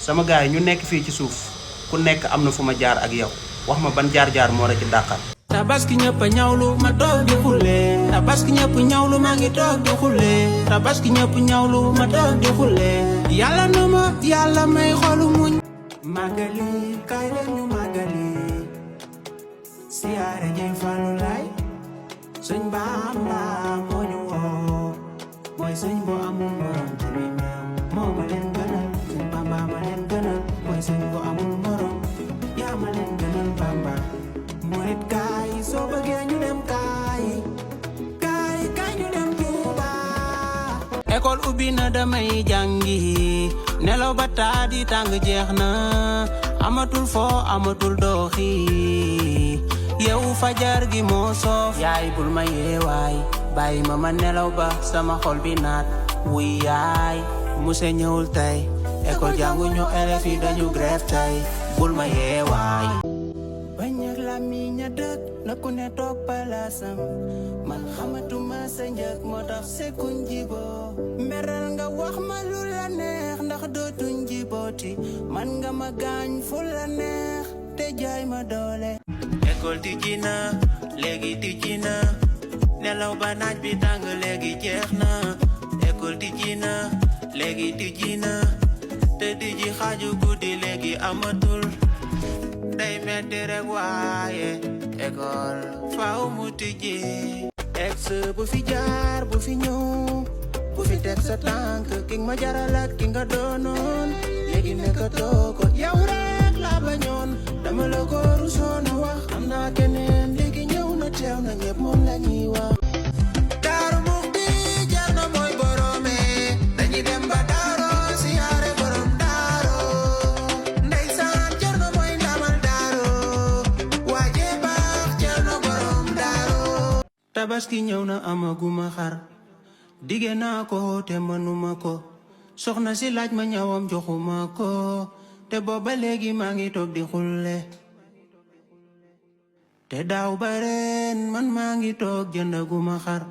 sama gaay ñu nekk fii ci suuf ku nekk am na fu ma jaar ak yow wax ma ban jaar-jaar moo la ci dàqal. Tabaski ñëpp ñawlu ma toog di xulle tabaski ñëpp ñawlu maa ngi toog di xulle tabaski ñëpp ñawlu ma toog di xulle yàlla na ma yàlla may xolu muñ magali kay leen ñu magali siyaare ji Fallu Laay suñ Bamba moo ñu woo mooy suñ bu amul morom ci mi meew moo ma leen gënal suñ Bamba ma leen gënal mooy suñ bu amul morom yaa ma leen gënal Bamba murit kaay soo bëggee ñu dem kaay ñu dem Tuuba école ubbi na damay jàngi nelaw ba taa di tàng jeex na amatul foo amatul dooxi yeewu fajar gi moo soof yaay bul ma yeewaay bàyyi ma nelaw ba sama xol bi naat wuy yaay muse ñëwul tey école jàngu ñu élèves yi dañu grève tey bul ma yeewaay bañak la mi ña dëkk na ku ne toog palaasam man xamatuma sa njëg moo tax sekkuñ jiboo meral nga wax ma lu la neex ndax dootuñ jibooti man nga ma gaañ fu la neex te jaay ma doole école tijji na léegi tijji na nelaw ba naaj bi tàng léegi jeex na école tijji na léegi tijji na te tijji xaaju guddi léegi amatul day metti rek waaye école faaw mu tijji ex bu fi jaar bu fi ñëw bu fi teg sa tànk ki nga ma jaral ak ki nga doonoon léegi nekkatoo ko yow rek laa bañoon dama la ko rusoon a wax am naa keneen léegi ñëw na teew na ñëpp moom la ñuy wax daaru mux bi jar na mooy borome dañuy dem ba daaro siyaare borom daaro ndeysaan jar na mooy ndamal daaro waaje baax jar na borom daaro tabaski ñëw na amaguma xar dige naa ko te mënuma ko soxna si laaj ma ñawam joxuma ko te booba léegi maa ngi toog di xulle te daaw ba ren man maa ngi toog jëndaguma xar